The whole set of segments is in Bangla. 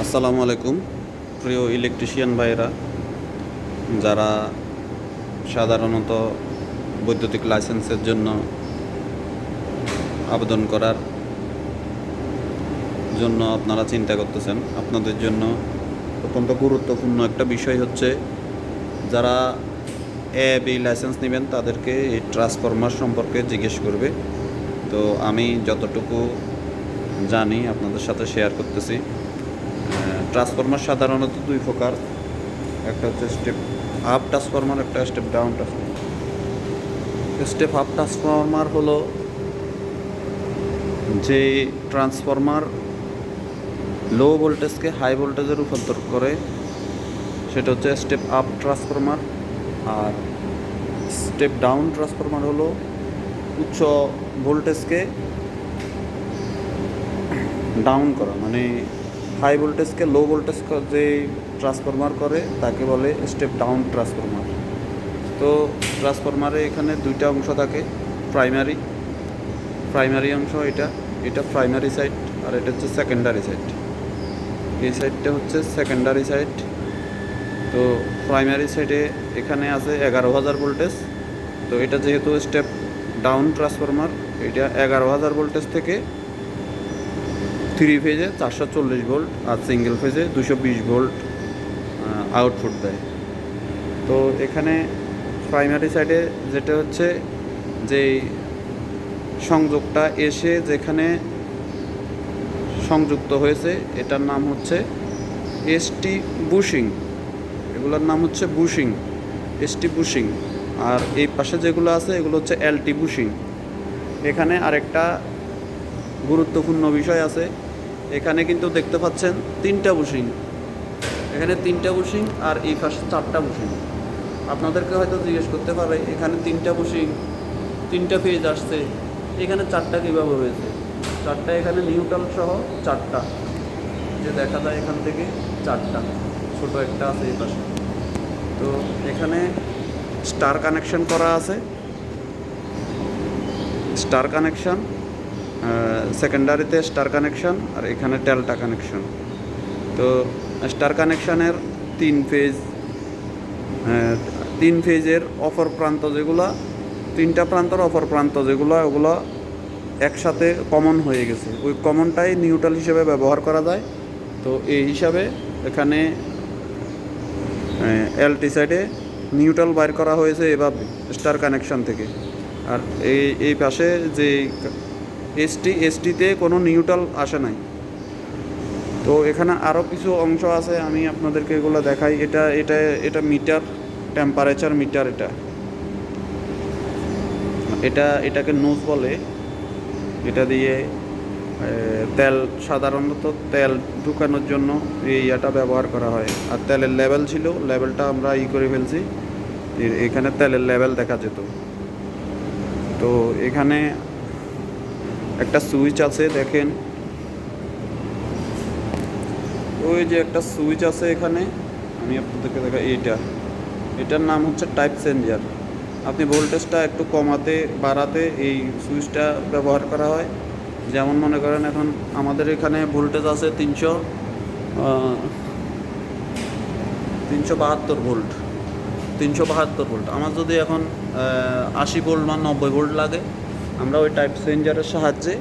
আসসালামু আলাইকুম প্রিয় ইলেকট্রিশিয়ান ভাইরা, যারা সাধারণত বৈদ্যুতিক লাইসেন্সের জন্য আবেদন করার জন্য আপনারা চিন্তা করতেছেন, আপনাদের জন্য অত্যন্ত গুরুত্বপূর্ণ একটা বিষয় হচ্ছে যারা বি লাইসেন্স নেবেন তাদেরকে এই ট্রান্সফরমার সম্পর্কে জিজ্ঞেস করবে। তো আমি যতটুকু জানি আপনাদের সাথে শেয়ার করতেছি। ট্রান্সফরমার সাধারণত দুই প্রকার, একটা হচ্ছে স্টেপ আপ ট্রান্সফরমার, একটা step down transformer. Step up transformer হলো যে ট্রান্সফরমার লো ভোল্টেজকে হাই ভোল্টেজে রূপান্তর করে, সেটা হচ্ছে স্টেপ আপ ট্রান্সফরমার। আর স্টেপ ডাউন ট্রান্সফরমার হলো উচ্চ ভোল্টেজকে ডাউন করা, মানে হাই ভোল্টেজকে লো ভোল্টেজ যে ট্রান্সফরমার করে তাকে বলে স্টেপ ডাউন ট্রান্সফরমার। তো ট্রান্সফরমারে এখানে দুইটা অংশ থাকে, প্রাইমারি অংশ এটা প্রাইমারি সাইড, আর এটা হচ্ছে সেকেন্ডারি সাইড। এই সাইডটা হচ্ছে সেকেন্ডারি সাইড। তো প্রাইমারি সাইডে এখানে আছে 11,000 ভোল্টেজ। তো এটা যেহেতু স্টেপ ডাউন ট্রান্সফরমার, এটা 11,000 ভোল্টেজ থেকে 3 ফেজে 440 ভোল্ট আর সিঙ্গেল ফেজে 220 ভোল্ট আউটপুট দেয়। তো এখানে প্রাইমারি সাইডে যেটা হচ্ছে যে সংযোগটা এসে যেখানে সংযুক্ত হয়েছে এটার নাম হচ্ছে এসটি বুশিং, এগুলোর নাম হচ্ছে বুশিং, এসটি বুশিং। আর এই পাশে যেগুলো আছে এগুলো হচ্ছে এলটি বুশিং। এখানে আরেকটা গুরুত্বপূর্ণ বিষয় আছে, এখানে কিন্তু দেখতে পাচ্ছেন তিনটা বুশিং, এখানে তিনটা বুশিং আর এই পাশে 4টা বুশিং। আপনাদেরকে হয়তো জিজ্ঞেস করতে পারে এখানে 3টা বুশিং, 3টা ফেজ আসছে, এখানে 4টা কীভাবে হয়েছে? 4টা এখানে নিউট্রাল সহ 4টা, যে দেখা যায় এখান থেকে 4টা, ছোট একটা আছে এই পাশে। তো এখানে স্টার কানেকশন করা আছে, স্টার কানেকশন, সেকেন্ডারিতে স্টার কানেকশন, আর এখানে ডেল্টা কানেকশন। তো স্টার কানেকশানের 3 ফেজের অপর প্রান্ত যেগুলো, 3টা প্রান্তর অপর প্রান্ত যেগুলো, ওগুলো একসাথে কমন হয়ে গেছে, ওই কমনটাই নিউট্রাল হিসেবে ব্যবহার করা যায়। তো এই হিসাবে এখানে এলটি সাইডে নিউট্রাল বাইর করা হয়েছে এভাবে স্টার কানেকশন থেকে। আর এই পাশে যে এসটিতে কোনো নিউট্রাল আসে নাই। তো এখানে আরও কিছু অংশ আছে, আমি আপনাদেরকে এগুলো দেখাই। এটা মিটার, টেম্পারেচার মিটার। এটাকে নোজ বলে। এটা দিয়ে তেল, সাধারণত তেল ঢুকানোর জন্য এই এটা ব্যবহার করা হয়। আর তেলের লেভেল ছিল, লেভেলটা আমরা করে ফেলছি, এখানে তেলের লেভেল দেখা যেত। তো এখানে একটা সুইচ আছে, দেখেন ওই যে একটা সুইচ আছে এখানে, আমি আপনাদেরকে দেখাই। এটার নাম হচ্ছে টাইপ চেঞ্জার। আপনি ভোল্টেজটা একটু কমাতে বাড়াতে এই সুইচটা ব্যবহার করা হয়। যেমন মনে করেন এখন আমাদের এখানে ভোল্টেজ আছে 372 ভোল্ট, 372 ভোল্ট। আমার যদি এখন 80 ভোল্ট বা 90 ভোল্ট লাগে, আমরা ওই টাইপ চেঞ্জারের সাহায্যে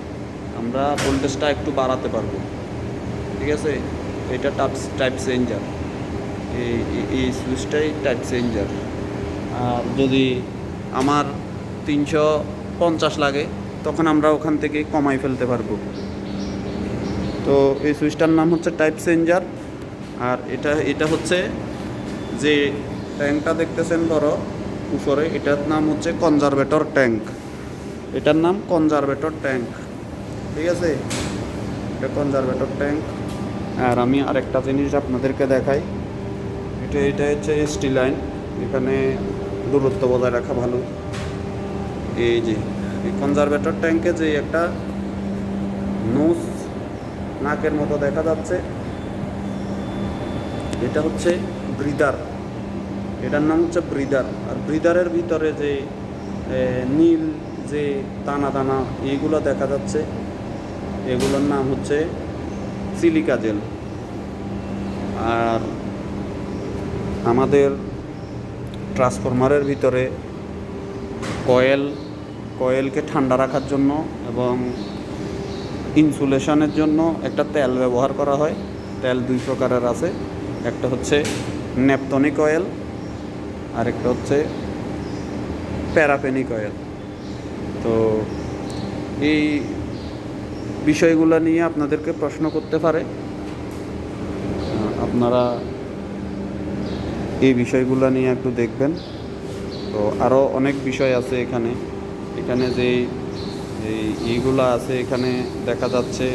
আমরা ভোল্টেজটা একটু বাড়াতে পারবো। ঠিক আছে, এটা টাইপ চেঞ্জার, এই সুইচটাই টাইপ চেঞ্জার। আর যদি আমার 350 লাগে, তখন আমরা ওখান থেকে কমাই ফেলতে পারবো। তো এই সুইচটার নাম হচ্ছে টাইপ চেঞ্জার। আর এটা হচ্ছে যে ট্যাঙ্কটা দেখতেছেন বড় উপরে, এটার নাম হচ্ছে কনজারভেটর ট্যাঙ্ক, এটার নাম কনজারভেটর ট্যাঙ্ক। ঠিক আছে, এটা কনজারভেটর ট্যাঙ্ক। আর আমি আরেকটা জিনিস আপনাদেরকে দেখাই, এটা হচ্ছে এসটি লাইন, এখানে দূরত্ব বজায় রাখা ভালো। এই যে কনজারভেটর ট্যাঙ্কে যে একটা নোজ নাকের মতো দেখা যাচ্ছে, এটা হচ্ছে ব্রিদার, এটার নাম হচ্ছে ব্রিদার। আর ব্রিদারের ভিতরে যে নীল যে দানা দানা এইগুলো দেখা যাচ্ছে, এগুলোর নাম হচ্ছে সিলিকা জেল। আর আমাদের ট্রান্সফরমারের ভিতরে কয়েলকে ঠান্ডা রাখার জন্য এবং ইনসুলেশনের জন্য একটা তেল ব্যবহার করা হয়। তেল দুই প্রকারের আছে, একটা হচ্ছে ন্যাপথনিক অয়েল আর একটা হচ্ছে প্যারাফেনিক অয়েল। তো এই বিষয়গুলো নিয়ে আপনাদেরকে প্রশ্ন করতে পারে, আপনারা এই বিষয়গুলো নিয়ে একটু দেখবেন। তো আরও অনেক বিষয় আছে এখানে যে এইগুলো আছে, এখানে দেখা যাচ্ছে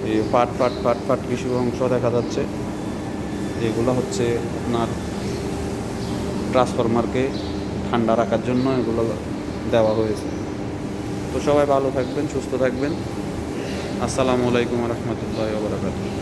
এই পাট কিছু অংশ দেখা যাচ্ছে, এগুলো হচ্ছে আপনার ট্রান্সফরমারকে ঠান্ডা রাখার জন্য এগুলো দেওয়া হয়েছে। তো সবাই ভালো থাকবেন, সুস্থ থাকবেন। আসসালামু আলাইকুম রহমতুল্লাহি ওয়া বারাকাতুহু।